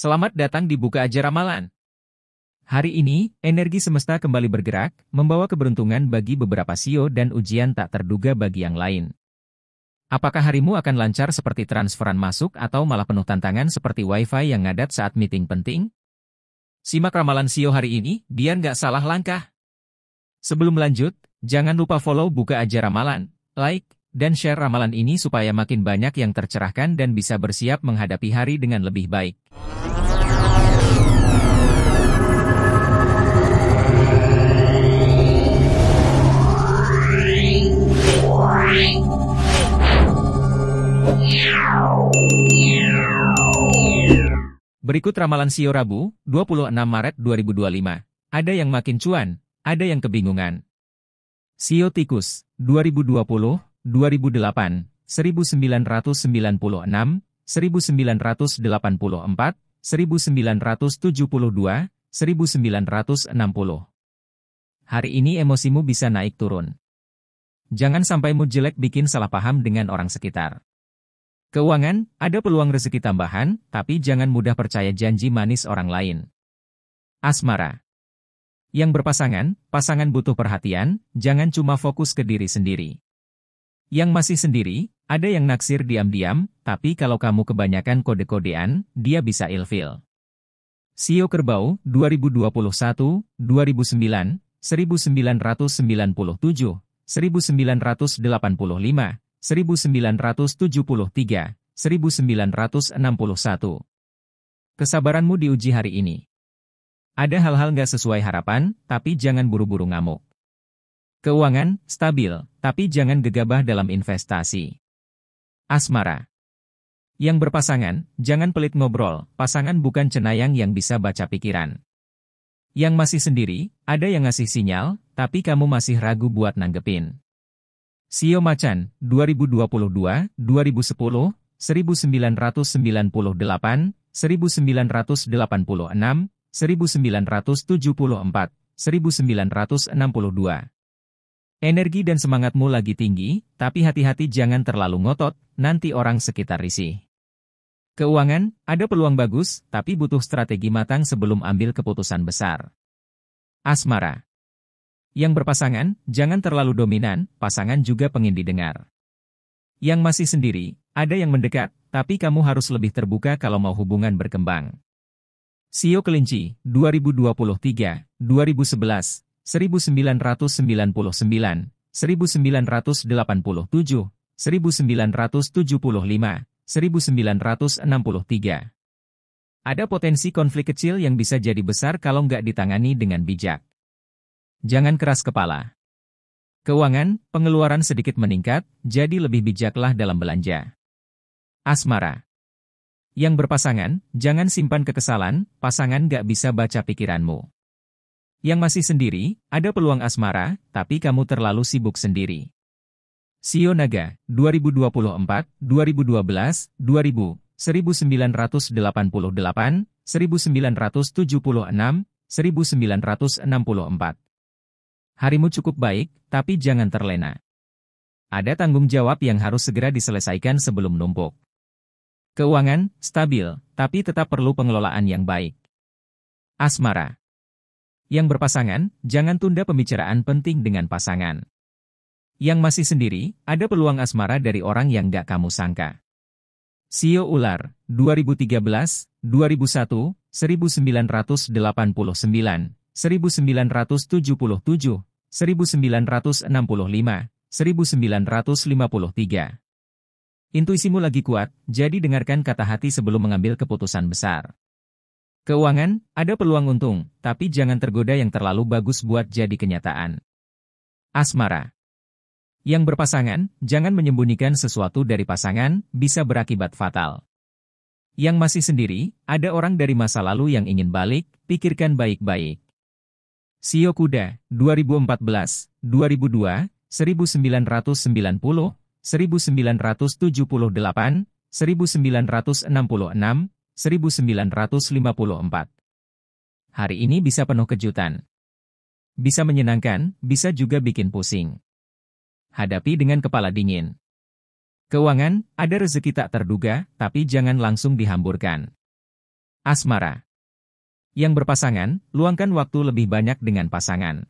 Selamat datang di Buka Aja Ramalan. Hari ini, energi semesta kembali bergerak, membawa keberuntungan bagi beberapa sio dan ujian tak terduga bagi yang lain. Apakah harimu akan lancar seperti transferan masuk atau malah penuh tantangan seperti wifi yang ngadat saat meeting penting? Simak ramalan sio hari ini, biar nggak salah langkah. Sebelum lanjut, jangan lupa follow Buka Aja Ramalan, like, dan share ramalan ini supaya makin banyak yang tercerahkan dan bisa bersiap menghadapi hari dengan lebih baik. Berikut ramalan sio Rabu, 26 Maret 2025. Ada yang makin cuan, ada yang kebingungan. Sio Tikus, 2020, 2008, 1996, 1984, 1972, 1960. Hari ini emosimu bisa naik turun. Jangan sampai mood jelek bikin salah paham dengan orang sekitar. Keuangan, ada peluang rezeki tambahan, tapi jangan mudah percaya janji manis orang lain. Asmara. Yang berpasangan, pasangan butuh perhatian, jangan cuma fokus ke diri sendiri. Yang masih sendiri, ada yang naksir diam-diam, tapi kalau kamu kebanyakan kode-kodean, dia bisa ilfil. Sio Kerbau, 2021, 2009, 1997, 1985, 1973, 1961. Kesabaranmu diuji hari ini. Ada hal-hal nggak sesuai harapan, tapi jangan buru-buru ngamuk. Keuangan, stabil, tapi jangan gegabah dalam investasi. Asmara. Yang berpasangan, jangan pelit ngobrol, pasangan bukan cenayang yang bisa baca pikiran. Yang masih sendiri, ada yang ngasih sinyal, tapi kamu masih ragu buat nanggepin. Sio Macan, 2022, 2010, 1998, 1986, 1974, 1962. Energi dan semangatmu lagi tinggi, tapi hati-hati jangan terlalu ngotot, nanti orang sekitar risih. Keuangan, ada peluang bagus, tapi butuh strategi matang sebelum ambil keputusan besar. Asmara. Yang berpasangan, jangan terlalu dominan, pasangan juga pengen didengar. Yang masih sendiri, ada yang mendekat, tapi kamu harus lebih terbuka kalau mau hubungan berkembang. Sio Kelinci, 2023, 2011, 1999, 1987, 1975, 1963. Ada potensi konflik kecil yang bisa jadi besar kalau nggak ditangani dengan bijak. Jangan keras kepala. Keuangan, pengeluaran sedikit meningkat, jadi lebih bijaklah dalam belanja. Asmara. Yang berpasangan, jangan simpan kekesalan, pasangan nggak bisa baca pikiranmu. Yang masih sendiri, ada peluang asmara, tapi kamu terlalu sibuk sendiri. Sio Naga, 2024, 2012, 2000, 1988, 1976, 1964. Harimu cukup baik, tapi jangan terlena. Ada tanggung jawab yang harus segera diselesaikan sebelum numpuk. Keuangan, stabil, tapi tetap perlu pengelolaan yang baik. Asmara. Yang berpasangan, jangan tunda pembicaraan penting dengan pasangan. Yang masih sendiri, ada peluang asmara dari orang yang gak kamu sangka. Sio Ular, 2013, 2001, 1989, 1977, 1965, 1953. Intuisimu lagi kuat, jadi dengarkan kata hati sebelum mengambil keputusan besar. Keuangan, ada peluang untung, tapi jangan tergoda yang terlalu bagus buat jadi kenyataan. Asmara. Yang berpasangan, jangan menyembunyikan sesuatu dari pasangan, bisa berakibat fatal. Yang masih sendiri, ada orang dari masa lalu yang ingin balik, pikirkan baik-baik. Sio Kuda, 2014, 2002, 1990, 1978, 1966, 1954. Hari ini bisa penuh kejutan. Bisa menyenangkan, bisa juga bikin pusing. Hadapi dengan kepala dingin. Keuangan, ada rezeki tak terduga, tapi jangan langsung dihamburkan. Asmara. Yang berpasangan, luangkan waktu lebih banyak dengan pasangan.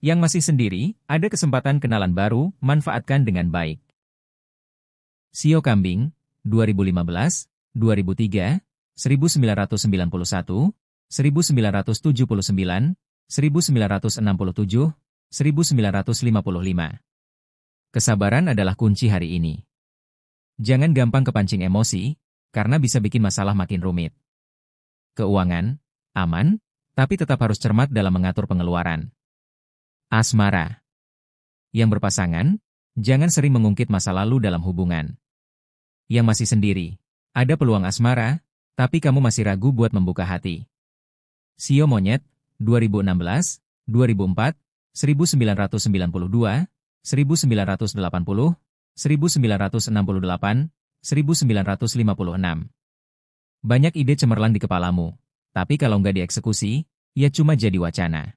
Yang masih sendiri, ada kesempatan kenalan baru, manfaatkan dengan baik. Sio Kambing, 2015, 2003, 1991, 1979, 1967, 1955. Kesabaran adalah kunci hari ini. Jangan gampang kepancing emosi, karena bisa bikin masalah makin rumit. Keuangan, aman, tapi tetap harus cermat dalam mengatur pengeluaran. Asmara. Yang berpasangan, jangan sering mengungkit masa lalu dalam hubungan. Yang masih sendiri, ada peluang asmara, tapi kamu masih ragu buat membuka hati. Sio Monyet, 2016, 2004, 1992, 1980, 1968, 1956. Banyak ide cemerlang di kepalamu, tapi kalau nggak dieksekusi, ya cuma jadi wacana.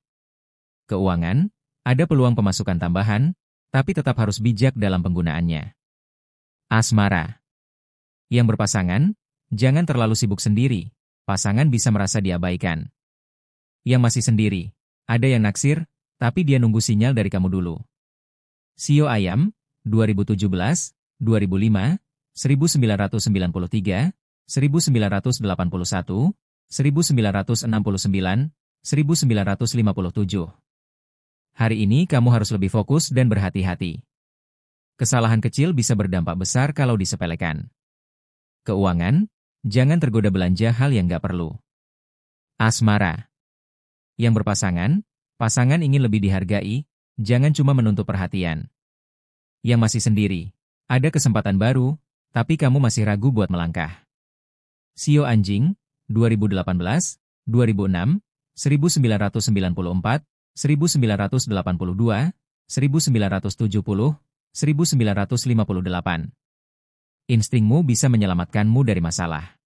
Keuangan, ada peluang pemasukan tambahan, tapi tetap harus bijak dalam penggunaannya. Asmara. Yang berpasangan, jangan terlalu sibuk sendiri, pasangan bisa merasa diabaikan. Yang masih sendiri, ada yang naksir, tapi dia nunggu sinyal dari kamu dulu. Sio Ayam, 2017, 2005, 1993, 1981, 1969, 1957. Hari ini kamu harus lebih fokus dan berhati-hati. Kesalahan kecil bisa berdampak besar kalau disepelekan. Keuangan, jangan tergoda belanja hal yang nggak perlu. Asmara. Yang berpasangan, pasangan ingin lebih dihargai, jangan cuma menuntut perhatian. Yang masih sendiri, ada kesempatan baru, tapi kamu masih ragu buat melangkah. Sio Anjing, 2018, 2006, 1994, 1982, 1970, 1958. Instingmu bisa menyelamatkanmu dari masalah.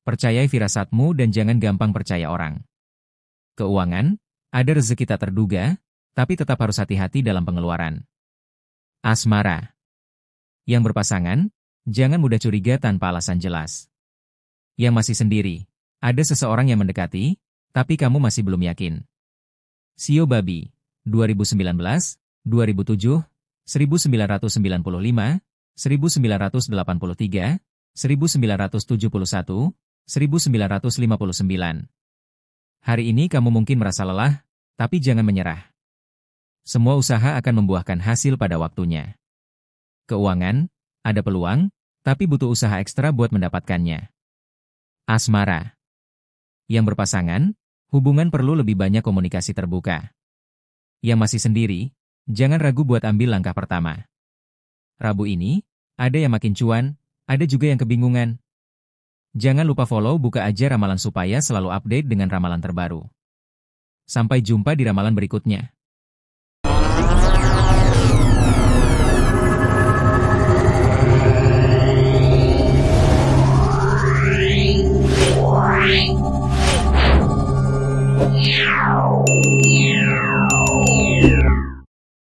Percayai firasatmu dan jangan gampang percaya orang. Keuangan, ada rezeki tak terduga, tapi tetap harus hati-hati dalam pengeluaran. Asmara. Yang berpasangan, jangan mudah curiga tanpa alasan jelas. Yang masih sendiri, ada seseorang yang mendekati, tapi kamu masih belum yakin. Sio Babi, 2019, 2007, 1995, 1983, 1971, 1959. Hari ini kamu mungkin merasa lelah, tapi jangan menyerah. Semua usaha akan membuahkan hasil pada waktunya. Keuangan, ada peluang, tapi butuh usaha ekstra buat mendapatkannya. Asmara. Yang berpasangan, hubungan perlu lebih banyak komunikasi terbuka. Yang masih sendiri, jangan ragu buat ambil langkah pertama. Rabu ini, ada yang makin cuan, ada juga yang kebingungan. Jangan lupa follow Buka Aja Ramalan supaya selalu update dengan ramalan terbaru. Sampai jumpa di ramalan berikutnya.